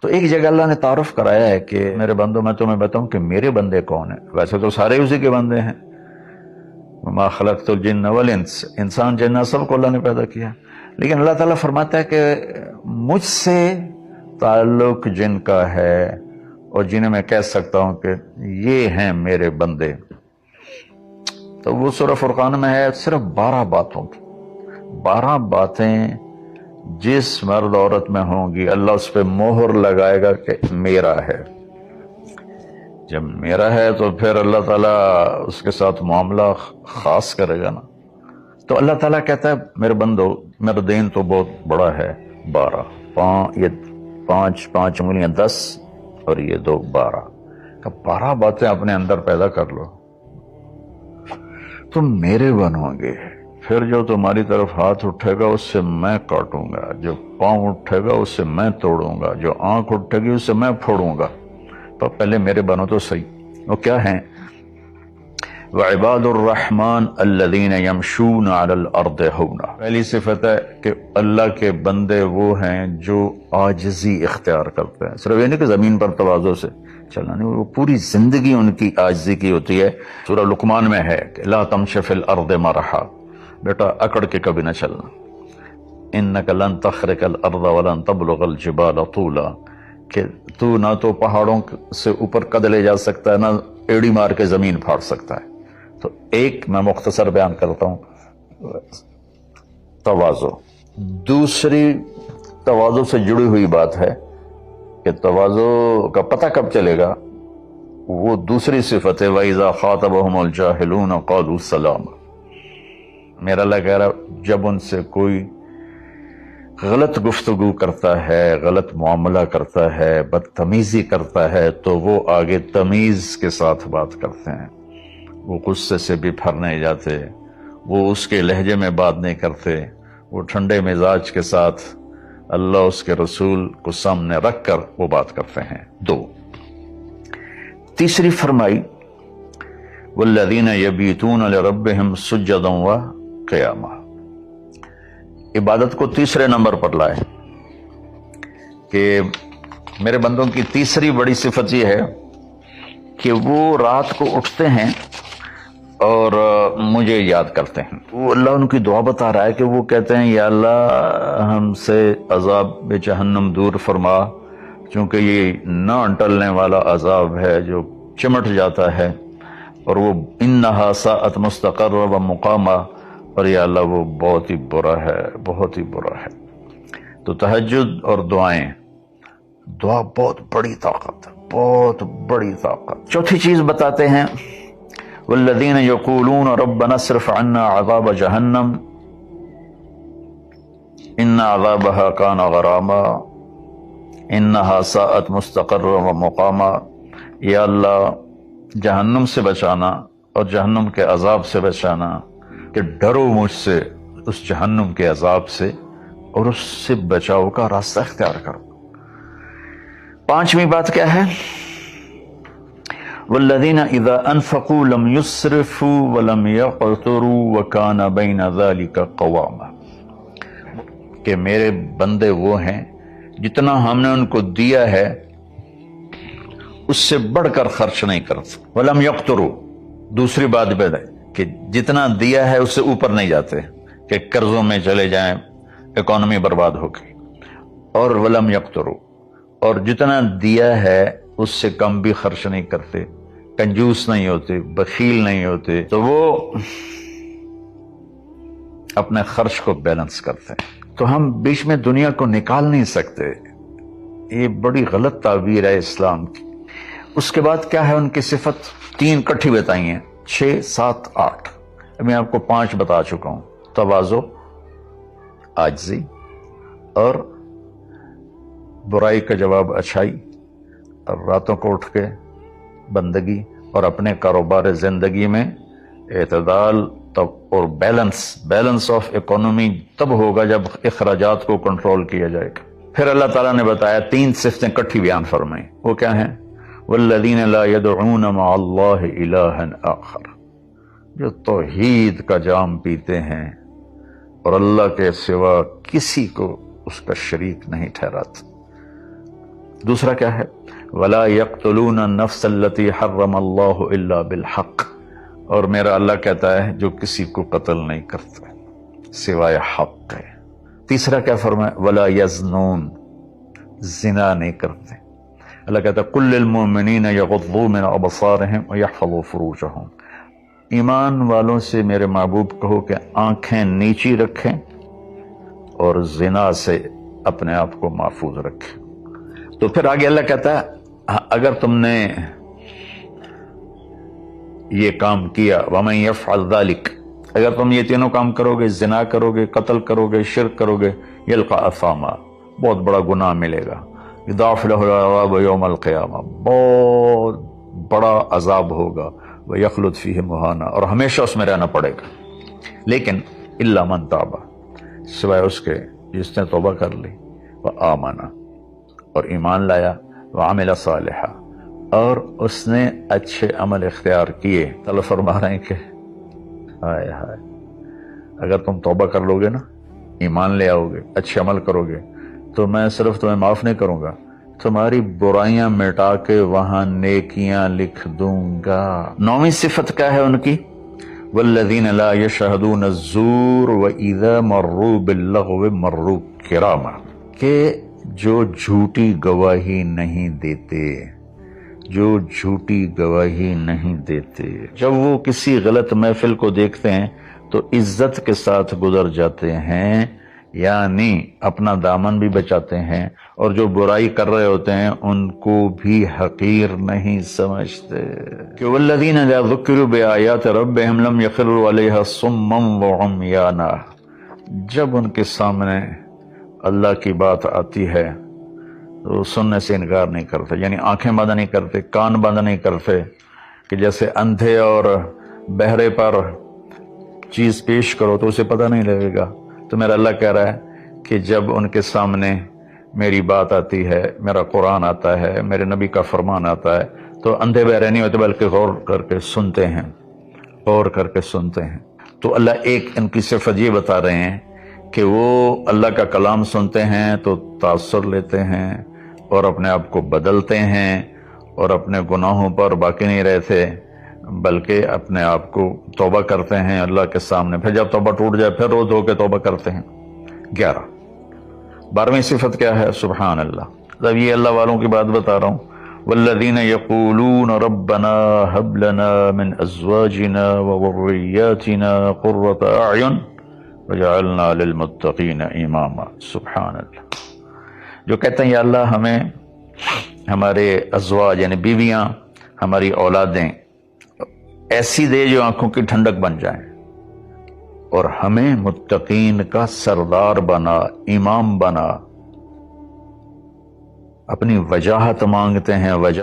تو ایک جگہ اللہ نے تعارف کرایا ہے کہ میرے بندوں میں تمہیں بتاؤں کہ میرے بندے کون ہیں. ویسے تو سارے اسی کے بندے ہیں. وما خلقت الجن والانس، انسان جنات سب کو اللہ نے پیدا کیا، لیکن اللہ تعالیٰ فرماتا ہے کہ مجھ سے تعلق جن کا ہے اور جنہیں میں کہہ سکتا ہوں کہ یہ ہیں میرے بندے، تو وہ سورہ فرقان میں ہے صرف 12 باتوں کی. 12 باتیں جس مرد عورت میں ہوں گی اللہ اس پہ مہر لگائے گا کہ میرا ہے. جب میرا ہے تو پھر اللہ تعالیٰ اس کے ساتھ معاملہ خاص کرے گا نا. تو اللہ تعالیٰ کہتا ہے میرے بندو میرا دین تو بہت بڑا ہے. 12 یہ 5 انگلیاں 10 اور یہ 2 12. 12 باتیں اپنے اندر پیدا کر لو تم میرے بنو گے. پھر جو تمہاری طرف ہاتھ اٹھے گا اس سے میں کاٹوں گا، جو پاؤں اٹھے گا اس سے میں توڑوں گا، جو آنکھ اٹھے گی اس سے میں پھوڑوں گا. تو پہلے میرے بنو تو صحیح. وہ کیا ہیں؟ وعباد الرحمن الذین یمشون علی الارض ہونا. پہلی صفت ہے کہ اللہ کے بندے وہ ہیں جو عاجزی اختیار کرتے ہیں. صرف یہ نہیں کہ زمین پر تواضع سے چلنا، نہیں، وہ پوری زندگی ان کی عاجزی کی ہوتی ہے. سورہ لقمان میں ہے کہ لا تمش فی الارض مرحا، بیٹا اکڑ کے کبھی نہ چلنا. انک لن تخرق الارض ولن تبلغ الجبال طولا، کہ تو نہ تو پہاڑوں سے اوپر قد لے جا سکتا ہے نہ ایڑی مار کے زمین پھاڑ سکتا ہے. تو ایک میں مختصر بیان کرتا ہوں، تواضع. دوسری تواضع سے جڑی ہوئی بات ہے کہ تواضع کا پتہ کب چلے گا، وہ دوسری صفت ہے وَإِذَا خَاطَبَهُمُ الْجَاهِلُونَ قَالُوا سَلَامًا. میرا اللہ کہہ رہا جب ان سے کوئی غلط گفتگو کرتا ہے، غلط معاملہ کرتا ہے، بدتمیزی کرتا ہے تو وہ آگے تمیز کے ساتھ بات کرتے ہیں. وہ غصے سے بھی پھر نہیں جاتے، وہ اس کے لہجے میں بات نہیں کرتے، وہ ٹھنڈے مزاج کے ساتھ اللہ اس کے رسول کو سامنے رکھ کر وہ بات کرتے ہیں. 2. تیسری فرمائی والذین یبیتون لربہم سجدا وقیاما. عبادت کو تیسرے نمبر پر لائے کہ میرے بندوں کی تیسری بڑی صفت یہ ہے کہ وہ رات کو اٹھتے ہیں اور مجھے یاد کرتے ہیں. وہ اللہ ان کی دعا بتا رہا ہے کہ وہ کہتے ہیں یا اللہ ہم سے عذاب جہنم دور فرما، چونکہ یہ نہ ٹلنے والا عذاب ہے جو چمٹ جاتا ہے، اور وہ انہا ساءت مستقرا و مقاما، اور یا اللہ وہ بہت ہی برا ہے، بہت ہی برا ہے. تو تہجد اور دعائیں، دعا بہت بڑی طاقت، بہت بڑی طاقت. چوتھی چیز بتاتے ہیں والذین یقولون ربنا اصرف عنا عذاب جہنم ان عذابها کان غراما انہا ساءت مستقرا و مقاما. یا اللہ جہنم سے بچانا اور جہنم کے عذاب سے بچانا، کہ ڈرو مجھ سے اس جہنم کے عذاب سے اور اس سے بچاؤ کا راستہ اختیار کرو. 5ویں بات کیا ہے؟ والذین اذا انفقوا لم یسرفوا ولم یقتروا وکان بین ذلک قواما. کہ میرے بندے وہ ہیں جتنا ہم نے ان کو دیا ہے اس سے بڑھ کر خرچ نہیں کرتے. ولم یقتروا، دوسری بات بھی ہے کہ جتنا دیا ہے اس سے اوپر نہیں جاتے کہ قرضوں میں چلے جائیں، اکانومی برباد ہو گئی. اور ولم یقتروا، اور جتنا دیا ہے اس سے کم بھی خرچ نہیں کرتے، کنجوس نہیں ہوتے، بخیل نہیں ہوتے. تو وہ اپنے خرچ کو بیلنس کرتے ہیں. تو ہم بیچ میں دنیا کو نکال نہیں سکتے، یہ بڑی غلط تعبیر ہے اسلام کی. اس کے بعد کیا ہے ان کی صفت؟ 3 کٹھی بتائی ہیں، 6 7 8. میں آپ کو 5 بتا چکا ہوں. تواضع، عاجزی، اور برائی کا جواب اچھائی، اور راتوں کو اٹھ کے بندگی، اور اپنے کاروبار زندگی میں اعتدال اور بیلنس آف اکانومی تب ہوگا جب اخراجات کو کنٹرول کیا جائے گا. پھر اللہ تعالیٰ نے بتایا 3 صفتیں کٹھی بیان فرمائیں. وہ کیا ہیں؟ والذین لا يدعون مع اللہ الہا آخر. جو توحید کا جام پیتے ہیں اور اللہ کے سوا کسی کو اس کا شریک نہیں ٹھہراتے. دوسرا کیا ہے؟ وَلَا يَقْتُلُونَ النَّفْسَ الَّتِي حَرَّمَ اللَّهُ إِلَّا بِالْحَقِّ، اور میرا اللہ کہتا ہے جو کسی کو قتل نہیں کرتا سوائے حق ہے۔ تیسرا کیا فرمایا؟ وَلَا يَزْنُونَ، زنا نہیں کرتے۔ اللہ کہتا ہے قُلْ لِلْمُؤْمِنِينَ يَغُضُّوا مِنْ أَبْصَارِهِمْ وَيَحْفَظُوا فُرُوجَهُمْ، ایمان والوں سے میرے محبوب کہو کہ آنکھیں نیچی رکھیں اور زنا سے اپنے آپ کو محفوظ رکھیں۔ تو پھر آگے اللہ کہتا ہے اگر تم نے یہ کام کیا وَمَن يَفْعَلْ ذَلِكَ، اگر تم یہ تینوں کام کرو گے، زنا کرو گے، قتل کرو گے، شرک کرو گے، يَلْقَ أَثَامًا، بہت بڑا گناہ ملے گا، يُضَاعَفْ لَهُ الْعَذَابُ يَوْمَ الْقِيَامَةِ، بہت بڑا عذاب ہوگا، وَيَخْلُدْ فِيهِ مُهَانًا، اور ہمیشہ اس میں رہنا پڑے گا۔ لیکن إِلَّا مَن تَابَ، سوائے اس کے جس نے توبہ کر لی، وَآمَنَ، اور ایمان لایا، وَعَمِلَ صَالِحًا، اور اس نے اچھے عمل اختیار کیے۔ اللہ فرما رہے ہیں کہ ہائے ہائے، اگر تم توبہ کر لو گے نا، ایمان لے آؤ گے، اچھے عمل کرو گے، تو میں صرف تمہیں معاف نہیں کروں گا، تمہاری برائیاں مٹا کے وہاں نیکیاں لکھ دوں گا۔ 9ویں صفت کیا ہے ان کی؟ والذین لا یشہدون الزور وَإِذَا مروا باللغو مروا کراما، کہ جو جھوٹی گواہی نہیں دیتے، جو جھوٹی گواہی نہیں دیتے، جب وہ کسی غلط محفل کو دیکھتے ہیں تو عزت کے ساتھ گزر جاتے ہیں، یعنی اپنا دامن بھی بچاتے ہیں، اور جو برائی کر رہے ہوتے ہیں ان کو بھی حقیر نہیں سمجھتے۔ کہ والذین اذا ذکروا بآیات ربہم لم یخروا علیہا صما وعمیانا، جب ان کے سامنے اللہ کی بات آتی ہے تو سننے سے انکار نہیں کرتے، یعنی آنکھیں بند نہیں کرتے، کان بند نہیں کرتے، کہ جیسے اندھے اور بہرے پر چیز پیش کرو تو اسے پتہ نہیں لگے گا۔ تو میرا اللہ کہہ رہا ہے کہ جب ان کے سامنے میری بات آتی ہے، میرا قرآن آتا ہے، میرے نبی کا فرمان آتا ہے، تو اندھے بہرے نہیں ہوتے بلکہ غور کر کے سنتے ہیں، غور کر کے سنتے ہیں۔ تو اللہ ایک ان کی صفت یہ بتا رہے ہیں کہ وہ اللہ کا کلام سنتے ہیں تو تاثر لیتے ہیں اور اپنے آپ کو بدلتے ہیں، اور اپنے گناہوں پر باقی نہیں رہتے بلکہ اپنے آپ کو توبہ کرتے ہیں اللہ کے سامنے، پھر جب توبہ ٹوٹ جائے پھر رو دھو کے توبہ کرتے ہیں۔ 12ویں صفت کیا ہے؟ سبحان اللہ، جب یہ اللہ والوں کی بات بتا رہا ہوں، والذین یقولون ربنا هب لنا من ازواجنا وذریاتنا قرۃ اعین وجعلنا للمتقین اماما۔ سبحان اللہ، جو کہتے ہیں یا اللہ ہمیں ہمارے ازواج یعنی بیویاں، ہماری اولادیں ایسی دے جو آنکھوں کی ٹھنڈک بن جائیں، اور ہمیں متقین کا سردار بنا، امام بنا۔ اپنی وجاہت مانگتے ہیں، وجہ